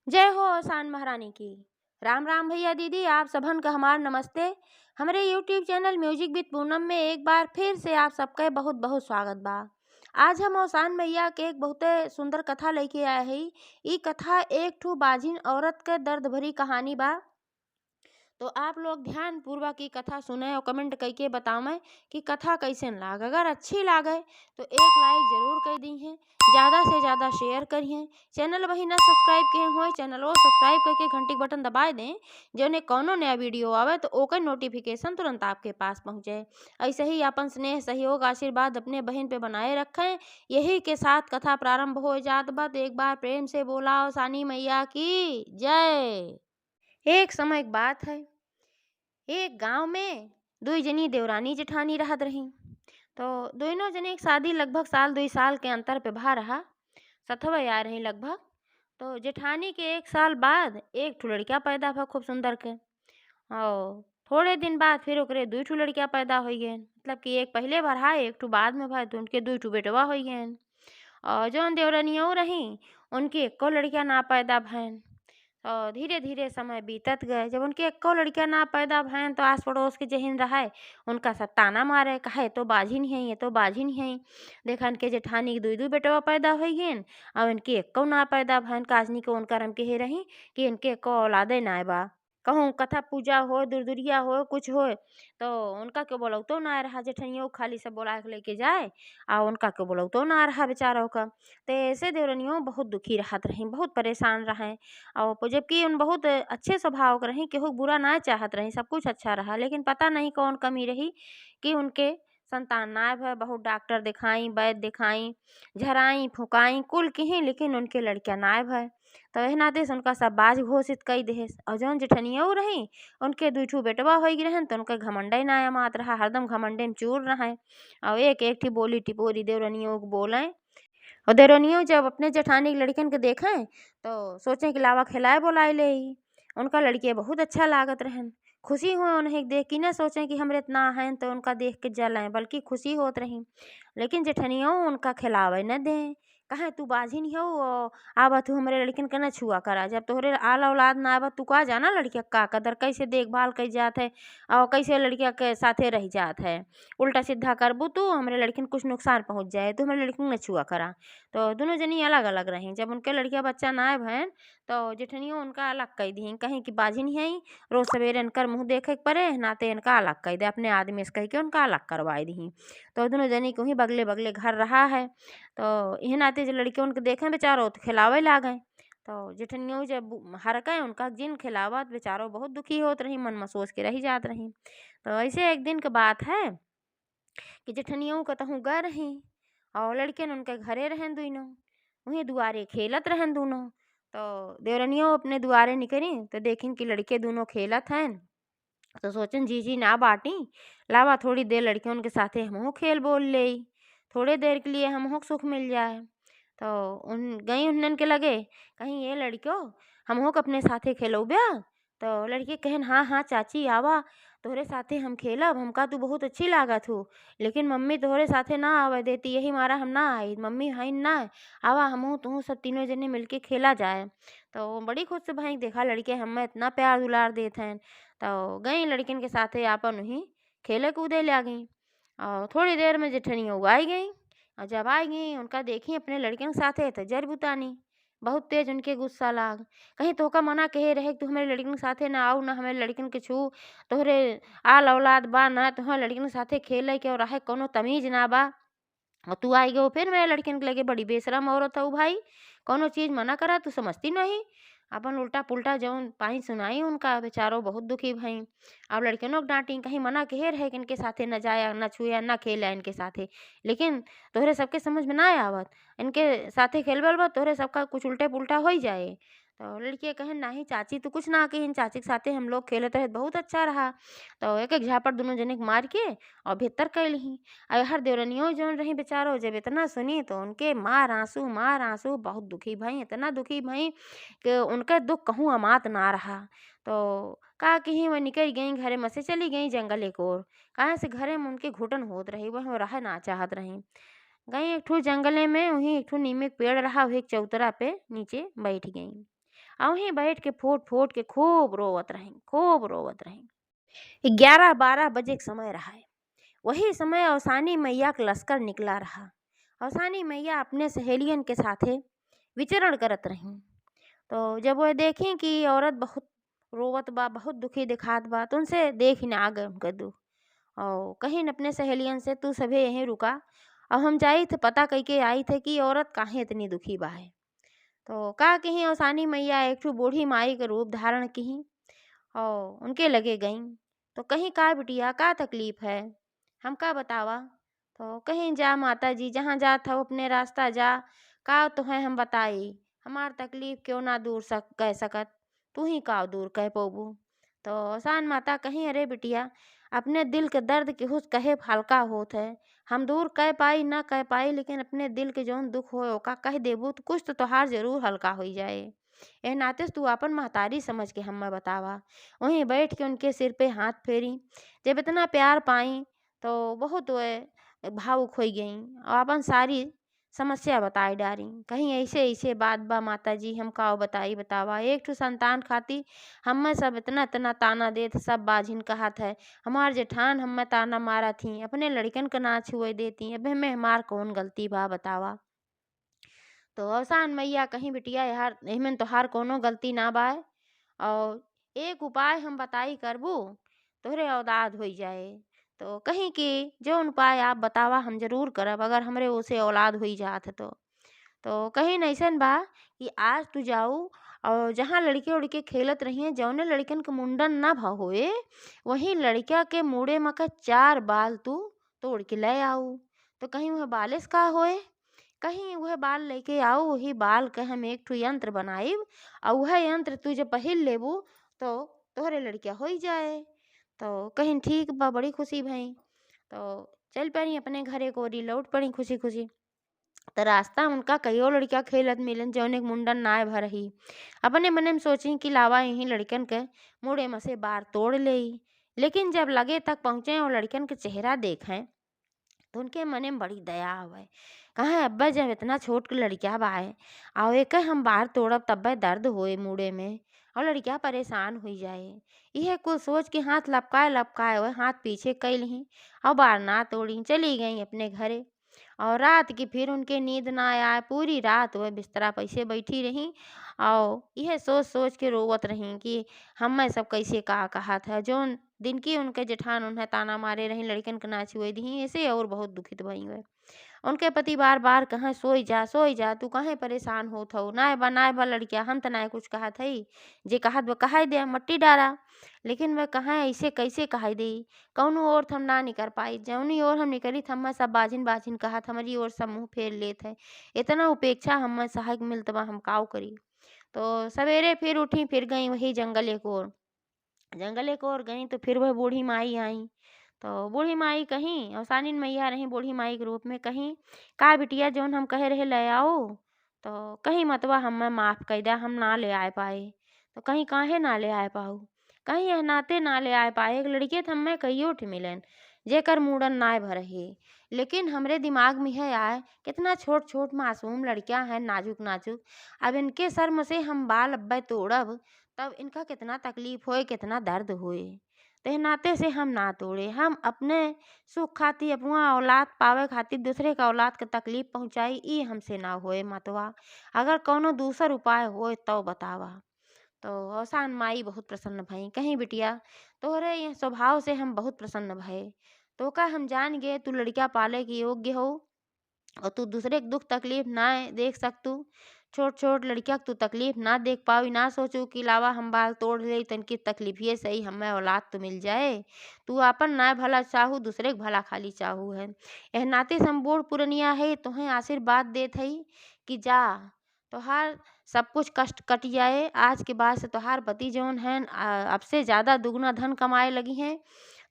जय हो आसान महारानी की। राम राम भैया दीदी, आप सबन का हमार नमस्ते। हमारे YouTube channel music with Poonam में एक बार फिर से आप सबका बहुत बहुत स्वागत बा। आज हम औसान मैया के एक बहुते सुंदर कथा लेके आए हई। ई कथा एक ठू बाझिन औरत के दर्द भरी कहानी बा। तो आप लोग ध्यान पूर्वक की कथा सुने और कमेंट करके बतावें कि कथा कैसन लाग। अगर अच्छी लागे तो एक लाइक जरूर कर दी है, ज़्यादा से ज़्यादा शेयर करिए। चैनल वही ना सब्सक्राइब किए हुए चैनल वो सब्सक्राइब करके घंटी बटन दबा दें, जो ने कौनो नया वीडियो आवे तो ओकर नोटिफिकेशन तुरंत आपके पास पहुँचे। ऐसे ही अपन स्नेह सहयोग आशीर्वाद अपने बहन पे बनाए रखें। यही के साथ कथा प्रारंभ हो जात बा। तो एक बार प्रेम से बोला सानी मैया की जय। एक समय की बात है, एक गांव में दुई जनी देवरानी जेठानी रहत रही। तो दोनों जने एक शादी लगभग साल 2 साल के अंतर पे भा रहा, सतवे आ रही लगभग। तो जेठानी के 1 साल बाद एक ठू लड़का पैदा भा खूब सुंदर के। और थोड़े दिन बाद फिर ओकरे 2 ठू लड़कियां पैदा हो गए, मतलब कि एक पहले भर है एक ठू बाद में भाई, तो उनके 2 ठू बेटवा हो गए। और जौन देवरानियों रही उनकी एको लड़कियां ना पैदा भैन। और धीरे धीरे समय बीतत गए। जब उनके एको लड़कियां ना पैदा भैन तो आस पड़ोस के जहिन रहे उनका सब ताना मारे, कहे तो बाझिन है, ये तो बाझिन है। देखा इनके जेठानी के 2 2 बेटवा पैदा हो गए और इनकी एको ना पैदा भैन। काजनी को उनका रम के रही कि इनके एको औलादे ना बा। कहूँ कथा पूजा हो दुरदुरिया हो कुछ हो तो उनका के बोलौतो ना रहा। जेठनियों खाली सब बोला के लेके जाए और उनका के बोलौतो ना रहा बेचारों का। तो ऐसे देवरनियों बहुत दुखी रहत रही, बहुत परेशान रहे। और जबकि उन बहुत अच्छे स्वभाव के रही, केहू बुरा ना चाहत रही, सब कुछ अच्छा रहा। लेकिन पता नहीं कौन कमी रही कि उनके संतान ना भय। बहुत डॉक्टर दिखाई, वैद्य दिखाई, झराई फुकाई कुल की, लेकिन उनके लड़कियां ना भय। तो एह नाते से उनका सब बाज घोषित कई दे। और जौन जेठनियों रही उनके 2 ठू बेटवा हो रहन तो उनका घमंडे ना मात रहा, हरदम घमंडे में चूर रहे। और एक एक ठी बोली टिपोरी देवरनियों को बोले। और देवरानियों जब अपने जेठानी की लड़कन के देखें तो सोचें कि लावा खिलाए बुलाए ले ही। उनका लड़के बहुत अच्छा लागत रहन। खुशी हो उन्हें देख कि न सोचें कि हमरे इतना हैं तो उनका देख के जलें, बल्कि खुशी होत रही। लेकिन जेठनियों उनका खिलावे न दें, कहे तू बाझिन हो और आवा तू हमरे लड़कन के न छुआ करा। जब तोहरे आल औलाद ना आवा तू का जाना लड़किया का कदर कैसे देखभाल कई जात है और कैसे लड़किया के साथे रह जात है। उल्टा सीधा करबू तू हमरे लड़किन कुछ नुकसान पहुंच जाए तो हमरे लड़किन न छुआ करा। तो दोनों जनी अलग अलग रहीं। जब उनके लड़किया बच्चा ना भैन तो जेठनियों उनका अलग कई दी, कहीं कि बाझिन है रोज सवेरे इनकर मुँह देखे के परे नाते इनका अलग कई दे, अपने आदमी से कह के उनका अलग करवाई दी। तो दोनों जनी को ही बगले बगले घर रहा है। तो इह नाते जो लड़के उनके देखें बेचारो तो खिलावे लागे। तो जेठनियों जब हरकें उनका जिन खिलावत बेचारो बहुत दुखी होत रही, मन में सोच के रही जात रही। तो ऐसे एक दिन के बात है कि जेठनियों कतहूँ गए रही और लड़कियन उनके घरे रहन दुनों, वहीं दुआरे खेलत रहन दोनों। तो देवरनियों अपने दुआरे निकली तो देखिन कि लड़के दोनों खेलत हैं। तो सोचन जी ना बाटी, लावा थोड़ी देर लड़कियों के साथे हमहू खेल बोल ले, थोड़े देर के लिए हमहू को सुख मिल जाए। तो उन गई उन्हन के लगे कहीं ये लड़कियों हमहू के अपने साथे खेलौब्या। तो लड़की कहन हाँ हाँ चाची आवा, तोहरे साथे हम खेलब, हमका तू बहुत अच्छी लागत हो। लेकिन मम्मी तोहरे साथे ना आवे देती, यही मारा हम ना आई, मम्मी हईन ना आवा हमहू तू सब तीनों जने मिलके खेला जाए। तो बड़ी खुश भाई देखा लड़के हमें इतना प्यार दुलार देते हैं। तो गई लड़किन के साथे आपन वहीं खेले कूदे लागी। और थोड़ी देर में जेठनियों आई गई। और जब आई गई उनका देखी अपने लड़किन के साथे तो जर बुतानी बहुत तेज उनके गुस्सा लाग। कहीं तोहका मना कहे रहे कि तू हमारे लड़किन के साथे ना आऊ, ना हमारे लड़किन के छू, तोहरे आल औलाद बा ना तुम्हारे लड़किन के साथे खेले के और रहे कोनो तमीज ना बा। और तू आई गो फिर मेरे लड़किन के लगे बड़ी बेशरम औरत हऊ भाई, कोनो चीज मना करा तू समझती नहीं। अपन उल्टा पुल्टा जौन पाई सुनाई उनका बेचारो बहुत दुखी भई। अब लड़कियों को डांटी कहीं मना कहे रहे कि इनके साथे न जाया न छुया न खेला इनके साथे, लेकिन तोहरे सबके समझ में ना आवत, इनके साथे खेलबल बा तोहरे सबका कुछ उल्टे पुल्टा हो ही जाए। तो लड़कियां कहें नहीं चाची तू कुछ ना कही, चाची के साथे हम लोग खेलते रहे बहुत अच्छा रहा। तो एक एक झापड़ दोनों जने के मार के और भीतर कैलही। और हर देवरनियों जौन रही बेचारो जब इतना सुनी तो उनके मार आंसू बहुत दुखी भई, इतना दुखी भई कि उनका दुख कहूँ अमात ना रहा। तो का कहीं वह निकल गई घरे में से चली गई जंगल एक ओर, कहाँ से घरे में उनके घुटन होत रही, वह रह ना चाहत रही। गई एक ठो जंगले में, वहीं एक ठो नीम के पेड़ रहा, वही एक चौतरा पे नीचे बैठ गई। और वहीं बैठ के फूट फूट के खूब रोवत रहीं, खूब रोवत रहीं। 11-12 बजे के समय रहा है। वही समय औसानी मैया का लश्कर निकला रहा। औसानी मैया अपने सहेलियन के साथे विचरण करत रहीं। तो जब वह देखी कि औरत बहुत रोवत बा, बहुत दुखी दिखात बा, तो उनसे देख ही ना आ गए उनका दुख। और कहीं न अपने सहेलियन से तू सभे यहीं रुका, और हम जाई थे पता कई के आई थे कि औरत काहे इतनी दुखी बा है। तो का कहीं औसानी मैया एक ठो बूढ़ी माई का रूप धारण की और उनके लगे गईं। तो कहीं का बिटिया का तकलीफ है, हमका बतावा। तो कहीं जा माता जी, जहाँ जात हो अपने रास्ता जा, का तो है हम बताई, हमार तकलीफ क्यों ना दूर कह सकत, तू ही का दूर कह पोबू। तो औसान माता कहीं अरे बिटिया, अपने दिल के दर्द केहूस कहे हल्का होत है, हम दूर कह पाई ना कह पाई, लेकिन अपने दिल के जौन दुख होए ओका कह देबू तो कुछ तो तोहार जरूर हल्का हो जाए। एह नाते से तू अपन महतारी समझ के हमें बतावा। वहीं बैठ के उनके सिर पे हाथ फेरी। जब इतना प्यार पाई तो बहुत वह भावुक हो गई और अपन सारी समस्या बताई डारी। कहीं ऐसे ऐसे बात बा माता जी, हम का बताई बतावा। एक ठो संतान खाती हमें सब इतना इतना ताना देत, सब बाझिन कहत है, हमार जेठान हमें ताना मारा थी, अपने लड़कन का ना छुए देती, अब हमें हमार कौन गलती बा बतावा। तो औसान मैया कहीं बिटिया यार एहमें तोहार कोनो गलती ना बाय, और एक उपाय हम बताई करबू तोहरे औलाद हो जाए। तो कहीं कि जौन उपाय आप बतावा हम जरूर करब, अगर हमरे ओसे औलाद हो जात है तो कहीं अइसन बा कि आज तू जाऊ और जहाँ लड़के उड़के खेलत रहिए, जौने लड़कन के मुंडन ना भ होए, वहीं लड़का के मुड़े में का 4 बाल तू तोड़ के ले आऊ। तो कहीं वह बालिश का होए, कहीं वह बाल लेके आओ, वही बाल के हम एक ठो यंत्र बनाइब, और वह यंत्र तू जब पहिल लेबू तो तोहरे लड़किया हो जाए। तो कहीं ठीक बा, बड़ी खुशी भई। तो चल पड़ी अपने घरे कोरी, लौट पड़ी खुशी खुशी। तो रास्ता में उनका कईयो लड़किया खेलत मिलन जौने के मुंडन नाय भरही। अपने मने में सोची कि लावा यहीं लड़कन के मुड़े में से बार तोड़ लेई। लेकिन जब लगे तक पहुंचे और लड़कन के चेहरा देखें तो उनके मने में बड़ी दया आवे। कहा अब्बा जब इतना छोट के लड़किया बाए और एक हम बाहर तोड़ब तब्बे दर्द होए मुड़े में, और लड़किया परेशान हो जाए। यह कुल सोच के हाथ लपकाए लपकाए हुए हाथ पीछे कैलही और बार ना तोड़ी, चली गई अपने घरे। और रात की फिर उनके नींद ना आए, पूरी रात वह बिस्तरा पैसे बैठी रही और यह सोच सोच के रोवत रही कि हम सब कैसे का कहा था। जोन दिन की उनके जेठान उन्हें ताना मारे रही लड़कन के ना छुए दी, ऐसे और बहुत दुखित भई हुए। उनके पति बार बार कहाँ सोई जा तू कहाँ परेशान होत हो, नाय बा लड़किया, हम तो नाय कुछ कहा थई, जे कहत बा कहा दे मट्टी डारा। लेकिन वह कहाँ ऐसे कैसे कहा दे, कौनो और हम ना निकर पाई, जौनी और हम निकली हम सब बाजिन बाजिन कहत हमारी ओर सब मुँह फेर लेत है। इतना उपेक्षा हम सहायक मिलत बा, हम काव करी। तो सवेरे फिर उठी, फिर गई वही जंगले को ओर गई। तो फिर वह बूढ़ी माई आई। तो बूढ़ी माई कहीं औसानिन मैया रही बूढ़ी माई के रूप में, कहीं का बिटिया जौन हम कहे रहे ले आओ, तो कहीं मतवा हमें माफ़ कर दिया, हम ना ले आए पाए। तो कहीं काहे ना ले आए पाऊ, कहीं यह नाते ना ले आए पाए। एक लड़के थ हमें कईयो ठे मिलन जेकर मुड़न नाय भरही, लेकिन हमरे दिमाग में है आए कितना छोट छोट मासूम लड़कियां हैं, नाजुक नाजुक। अब इनके शर्म से हम बाल अब्बे तोड़ब तब इनका कितना तकलीफ होए, कितना दर्द होए। ते नाते से हम ना तोड़े, हम अपने सुख खातिर अपना औलाद पावे खातिर दूसरे का औलाद के तकलीफ पहुँचाई, ई हमसे ना होए मतवा। अगर कौनो दूसर उपाय होए तो बतावा। तो औसान माई बहुत प्रसन्न भई, कहीं बिटिया तोहरे यह स्वभाव से हम बहुत प्रसन्न भये। तो का हम जान गए तू लड़किया पाले के योग्य हो और तू दूसरे के दुख तकलीफ ना देख सकतू। छोट छोट लड़किया के तू तकलीफ ना देख पावी, ना सोचू कि लावा हम बाल तोड़ ले तनकी तकलीफिए सही हमें औलाद तो मिल जाए। तू अपन ना भला चाहू, दूसरे के भला खाली चाहू है। एह नाते से हम बूढ़ पुरनिया है तुम्हें आशीर्वाद देत हई कि जा तोहार सब कुछ कष्ट कट जाए। आज के बाद से तोहार पति जौन है अब से ज़्यादा दुगना धन कमाए लगी हैं,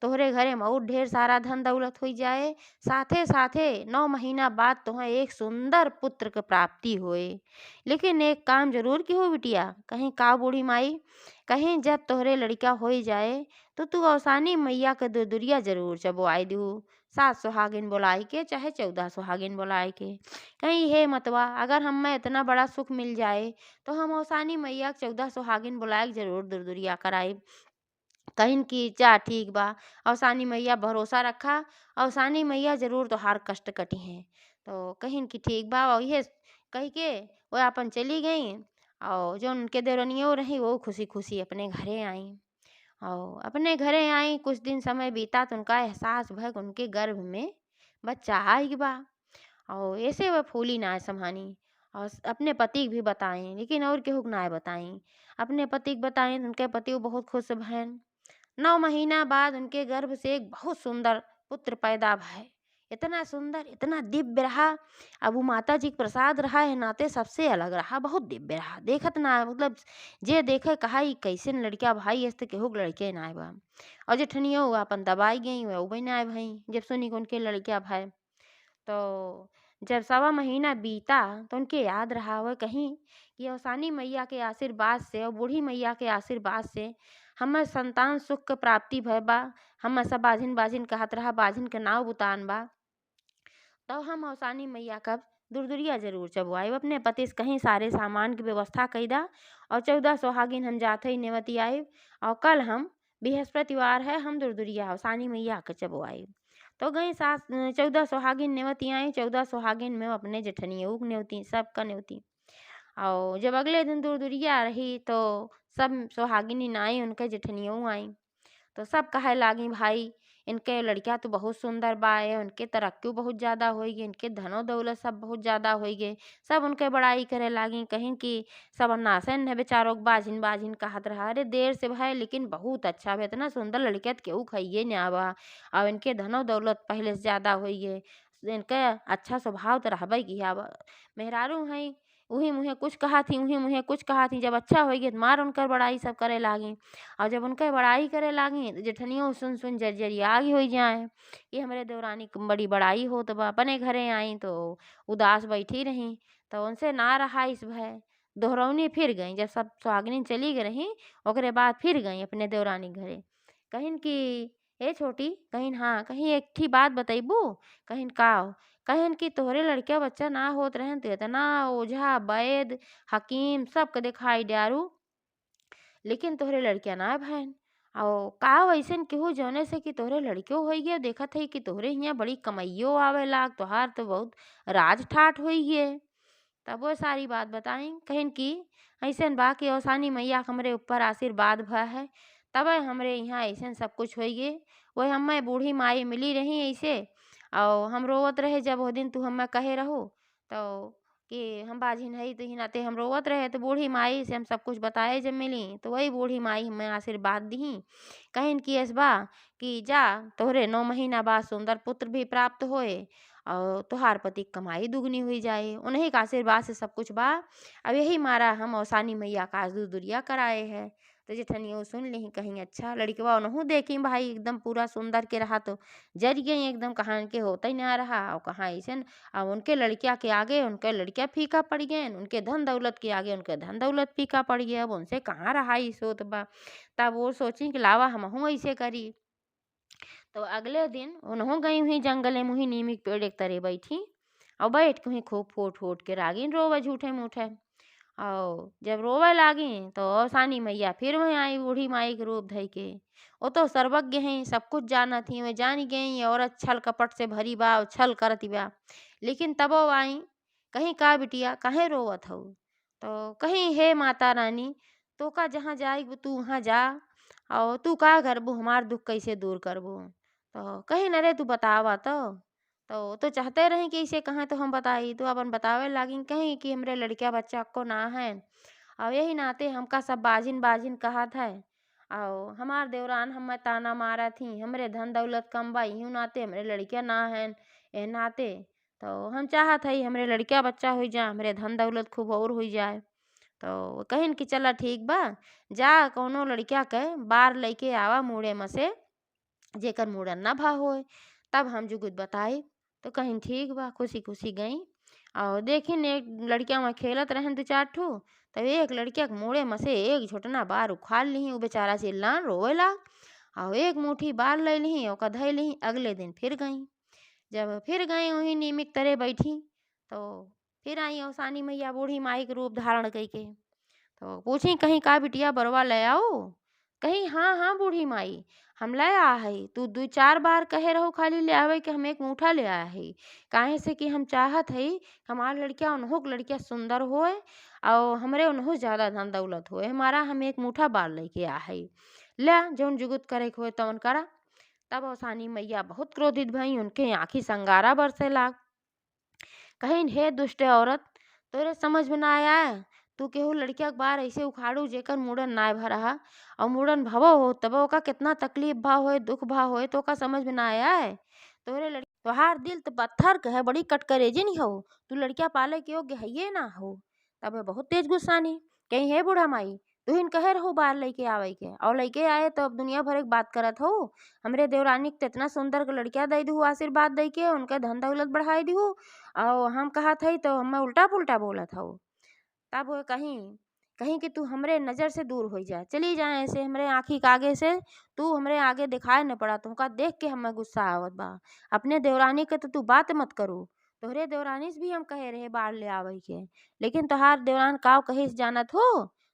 तोहरे घरे में और ढेर सारा धन दौलत हो जाए। साथे साथे 9 महीना बाद तुम्हें एक सुंदर पुत्र के प्राप्ति होए। लेकिन एक काम जरूर की हो बिटिया, कहीं का बूढ़ी माई, कहीं जब तोहरे लड़का हो जाए तो तू औसानी मैया के दुदुरिया जरूर चबवाई दू। 7 सुहागिन बुलाई के चाहे 14 सुहागिन बुलाई के। कहीं हे मतवा अगर हमें इतना बड़ा सुख मिल जाए तो हम औसानी मैया के 14 सुहागिन बुलाए के जरूर दुरदुरिया कराई। कहिन की जा ठीक बा, अवसानी मैया भरोसा रखा, अवसानी मैया जरूर तोहार कष्ट कटी हैं। तो कहिन की ठीक बा और ये कह के वो अपन चली गई और जो उनके देवरनियों रही वो खुशी खुशी अपने घरे आई। और अपने घरे आई कुछ दिन समय बीता तो उनका एहसास भय कि उनके गर्भ में बच्चा आई बा। और ऐसे वह फूली नाय समानी और अपने पति के भी बताई लेकिन और केहू के नाय बताई। अपने पति के बताई तो उनके पति बहुत खुश भैन। 9 महीना बाद उनके गर्भ से एक बहुत सुंदर पुत्र पैदा भय। इतना सुंदर इतना दिव्य रहा। अब वो माता जी के प्रसाद रहा है नाते सबसे अलग रहा, बहुत दिव्य रहा। देखत ना मतलब जे देखे कहा ई कैसे लड़का भाई ऐसे केहू के लड़के ना बा। और जेठनियो हुआ अपन दबाई गई वह ना भाई जब सुनी कि उनके लड़का भाई। तो जब 1.25 महीना बीता तो उनके याद रहा वह कहीं कि अवसानी मैया के आशीर्वाद से और बूढ़ी मैया के आशीर्वाद से हमें संतान सुख के प्राप्ति भय बा। हमें सब बाझिन बाझिन कहत रहा, बाझिन के नाव बुतान बा। तो हम अवसानी मैया का दुरदुरिया जरूर चबुआई अपने पति से कहीं सारे सामान की व्यवस्था कैदा और 14 सुहागिन हम जाते ही नेवती आए। और कल हम बृहस्पतिवार है हम दुरदुरिया अवसानी मैया के चबुआई। तो गई 14 सुहागिन नेवती आई। 14 सुहागिन में अपने जेठनियों की नेवती सबका नेवती। और जब अगले दिन दुरदुरिया रही तो सब सुहागिनी आई उनके जेठनियों आई। तो सब कहे लागी भाई इनके लड़का तो बहुत सुंदर बा है, उनके तरक्की बहुत ज़्यादा होगी, इनके धनो दौलत सब बहुत ज़्यादा होगी। सब उनके बड़ाई करे लागी कहीं कि सब नासन है बेचारों के बाजिन बाजिन कहत रहा अरे देर से भाई लेकिन बहुत अच्छा है, इतना सुंदर लड़के तो केहू खाइए न आवा। और इनके धनो दौलत पहले से ज़्यादा होइए, इनके अच्छा स्वभाव तो रहबे की आवा। मेहरारू हैं उही मुहे कुछ कहा थी उही मुहे कुछ कहा थी। जब अच्छा होगी तो मार उनकर बड़ाई सब करे लागी। और जब उनके बड़ाई करे लागी तो जेठनियों सुन सुन जर्जरिया आगी हो जाए कि हमारे देवरानी की बड़ी बड़ाई हो। तो अपने घरे आई तो उदास बैठी रही। तो उनसे ना रहा इस भय दोहरौनी फिर गई। जब सब सुहागिनी चली गई रही ओकरे बाद फिर गई अपने देवरानी घरे। कहिन की ए छोटी कहिन हाँ कहीं एकठी बात बतैबू। कहिन का कहिन कि तोहरे लड़का बच्चा ना होत रहन तो इतना ओझा वैद हकीम सबके दिखाई डारू लेकिन तोहरे लड़किया ना भैन। और का वैसन केहू जौने से कि तोहरे लड़कियों होई गे देखत है कि तोहरे हियाँ बड़ी कमाइयो आवे लाग तोहार तो बहुत राज ठाठ होई गे। तब वो सारी बात बताई कहिन की ऐसन बा कि औसानी मैया हमरे ऊपर आशीर्वाद भा है तब हमरे यहाँ ऐसन सब कुछ होई गे। वही हमें बूढ़ी माई मिली रही ऐसे और हम रोवत रहे जब वो दिन तू हमें कहे रहो तो कि हम बाझिन है तो ही नाते हम रोवत रहे। तो बूढ़ी माई से हम सब कुछ बताए जब मिली तो वही बूढ़ी माई हमें आशीर्वाद दी कहिन कि बा कि जा तोहरे 9 महीना बाद सुंदर पुत्र भी प्राप्त होए और तुहार पति की कमाई दुगनी हुई जाए। उन्हीं का आशीर्वाद से सब कुछ बा। अब यही मारा हम औसानी मैया का दूर दुरिया कराए है। तो जेठनियों सुन ली कहीं अच्छा लड़कवा उनहू देखी भाई एकदम पूरा सुंदर के रहा तो जर गई एकदम कहाँ के होता ही ना रहा और कहाँ ऐसे। अब उनके लड़किया के आगे उनके लड़किया फीका पड़ गए उनके धन दौलत के आगे उनके धन दौलत फीका पड़ गया। अब उनसे कहाँ रहा इस सोत बा। तब वो सोची कि लावा हमहू ऐसे करी। तो अगले दिन उन्हों गई हुई जंगले मुही नीमी के पेड़ एक तरह बैठी और बैठ के हुई खूब फूट फूट के रागिन रोवे झूठे मूठे। और जब रोवे लागी तो औसानी मैया फिर वहीं आई बूढ़ी माई के रूप धई के। वो तो सर्वज्ञ हैं सब कुछ जाना थी वे जान गई औरत छल कपट से भरी बा और छल करती बा। लेकिन तब वो आई कहीं का बिटिया काहे रोवत हो। तो कहीं हे माता रानी तो का जहाँ जाएगी तू वहाँ जा और तू का करबू हमार दुख कैसे दूर करबू। तो कहीं न रे तू बतावा तो चाहते रही कि इसे कहाँ तो हम बताई तो अपन बतावे लागी कहीं कि हमरे लड़किया बच्चा को ना है। और यही नाते हमका सब बाजिन बाजिन कहा था और हमार देवरान हमें ताना मारा थी हमरे धन दौलत कम बा यूँ नाते हमरे लड़किया ना है ए नाते। तो हम चाहत है हमरे लड़किया बच्चा हो जा हमरे धन दौलत खूब और हो जाए। तो कहिन कि चला ठीक बा जा कौनो लड़किया के बार लेके आवा मुड़े में से जेकर मुड़न ना भा होए तब हम जुगुत बताई। तो कहीं ठीक बा खुशी खुशी गई और देखिन एक लड़किया वहाँ खेलत रहन 2-4 ठू। तब एक लड़किया के मुड़े में से एक झोटना बार उखाड़ ली वो बेचारा चिल्लान रोवे लाग और एक मुट्ठी बार ले ली ओका धई ली। अगले दिन फिर गई जब फिर गए वहीं नियमित तरह बैठी, तो फिर आई औसानी मैया बूढ़ी माई के रूप धारण कइके। तो पूछी, कहीं का बिटिया बरवा ले आओ? कहीं, हाँ हाँ बूढ़ी माई, हम ले आ हई। तू दू चार बार कहे रहो खाली ले आवे के हम एक मुठा ले आया हई। काहे से कि हम चाहत हई हमार लड़किया उन्हों के लड़किया सुंदर होए और हमरे उन्हों ज्यादा धन दौलत होए, हमारा हम एक मुठा बाल लेके आ हई। ले जौन जुगुत करे के होए तवन करा। तब औसानी मैया बहुत क्रोधित भई, उनके आंखी संगारा बरसे लाग। कहीं, हे दुष्ट औरत, तोरे समझ में ना आया तू केहू लड़किया के बार ऐसे उखाड़ू जेकर मुड़न नाय भरहा और मुड़न भवो हो तब ओका कितना तकलीफ भा होए दुख भा होए तो ओका समझ में ना आया है। तोरे लड़की तोहार दिल तो पत्थर के है, बड़ी कटकरेजी नहीं हो, तू लड़किया पाले के योग्य है ये ना हो। तब बहुत तेज गुस्सानी, कहीं, हे बूढ़ा माई, तुहिन कहे रहो बाहर लेके आवे के और लेके आए तो अब दुनिया भर एक बात करत हो। हमरे देवरानी के तो इतना सुंदर के लड़किया दे दू आशीर्वाद दे के उनके धन दौलत बढ़ाई दू और हम कहत हई तो हमें उल्टा पुल्टा बोलत हो। तब वो कहीं कहीं कि तू हमरे नज़र से दूर हो जा, चली जाए ऐसे हमरे आँखी के आगे से, तू हमरे आगे दिखाए न पड़ा, तुमका देख के हमें गुस्सा आवत बा। अपने देवरानी के तो तू बात मत करू, तोहरे देवरानी से भी हम कहे रहे बाहर ले आवे के, लेकिन तोहार देवरान काव कहिस जानत हो?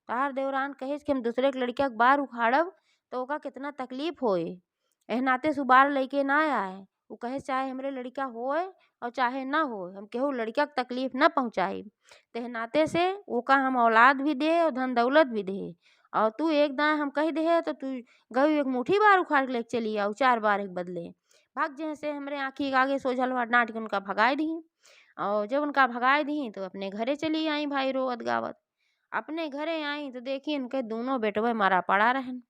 तोहार देवरान कहिस कि हम दूसरे के लड़किया के बार उखाड़ब तो ओका कितना तकलीफ होए, एह नाते से उ बार लेके ना आए। उ कहे चाहे हमरे लड़का होए और चाहे ना होए, हम केहू लड़किया के तकलीफ न पहुँचाई। तेह नाते से ओका हम औलाद भी दे और धन दौलत भी दे और तू एक दाएं हम कही दे तो तू गई एक मुट्ठी बार उखाड़ के लेके चली आओ, चार बार एक बदले भाग जैसे हमरे आँखी के आगे सोझल हुआ डांट के उनका भगाए दी। और जब उनका भगाए दी तो अपने घरे चली आई भाई रोवत गावत। अपने घरे आई तो देखी उनके दोनों बेटवे मारा पड़ा रहन।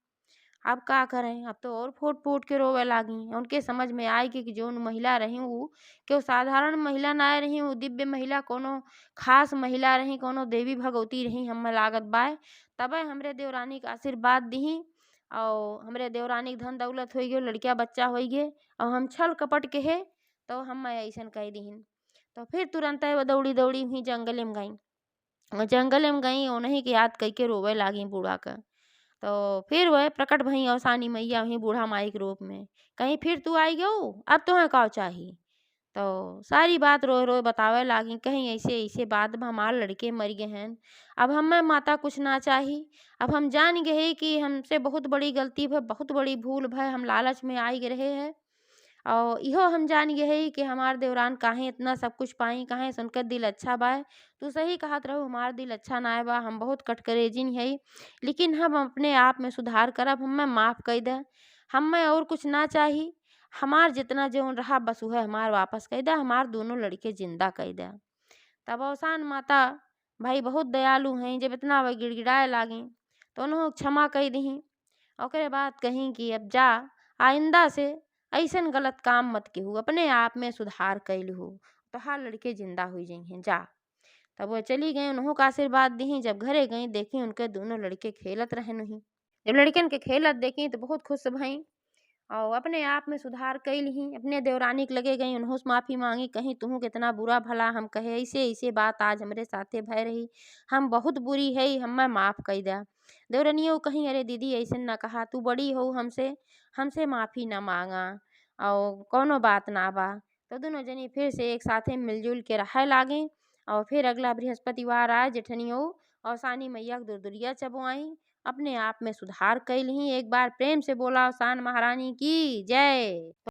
अब का करें, अब तो और फूट फूट के रोवे लागी। उनके समझ में आई कि जौन महिला रही उ केहू साधारण महिला ना रही, उ दिव्य महिला कोनो खास महिला रही, कोनो देवी भगवती रही हमें लागत बाय। तबे हमरे देवरानी के आशीर्वाद दीही और हमरे देवरानी के धन दौलत होई गए, लड़किया बच्चा होई गए और हम छल कपट के है तो हम ऐसन कह दीहिन। तो फिर तुरंत वो दौड़ी दौड़ी हुई जंगले में गई और जंगले में गई उन्हीं के याद कई के रोवे लागी बूढ़ा का। तो फिर वह प्रकट भई औसानी मैया वहीं बूढ़ा माई के रूप में। कहीं, फिर तू आई गऊ, अब तुम्हें का चाही? तो सारी बात रोए रोए बतावे लागी। कहीं, ऐसे ऐसे बात बा, हमार लड़के मर गए हैं, अब हमें माता कुछ ना चाही। अब हम जान गए कि हमसे बहुत बड़ी गलती भय, बहुत बड़ी भूल भय, हम लालच में आई रहे हैं और इहो हम जान गए कि हमार देवरान काहे इतना सब कुछ पाई, काहे से उनका दिल अच्छा बा। तू सही कहत रहू, हमार दिल अच्छा ना बा, हम बहुत कटकरेजिन हई, लेकिन हम अपने आप में सुधार करब, हमें माफ़ कई दे, हमें और कुछ ना चाही। हमार जितना जौन रहा बस उहे हमार वापस कई दे, हमार दोनों लड़के जिंदा कई दे। तब अवसान माता भाई बहुत दयालु हैं, जब इतना वह गिड़गिड़ाए लागी तो उन्होंने क्षमा कई दी। ओकरे बाद कहीं कि अब जा, आइंदा से ऐसन गलत काम मत केहू, अपने आप में सुधार कैलहू, तोहार लड़के जिंदा हुई जइहें जा। तब वो चली गई, उन्हों का आशीर्वाद दी। जब घरे गई देखी उनके दोनों लड़के खेलत रहे नहीं। जब लड़कन के खेलत देखी तो बहुत खुश भई और अपने आप में सुधार कैलही। अपने देवरानी के लगे गई, उन्हों से माफ़ी मांगी, कहीं तुहू कितना बुरा भला हम कहे ऐसे ऐसे बात आज हमरे साथे भय रही, हम बहुत बुरी है, हमें माफ़ कई दे। देवरनियो कहीं, अरे दीदी ऐसे ना कहा, तू बड़ी हो हमसे, हमसे माफ़ी ना मांगा और कोनो बात ना बा। तो दोनों जनी फिर से एक साथे मिलजुल के रहे लागे और फिर अगला बृहस्पतिवार आए जेठनियो और सानी मैया के दुरदुरिया चबुआई, अपने आप में सुधार कैलही। एक बार प्रेम से बोला, औसान महारानी की जय।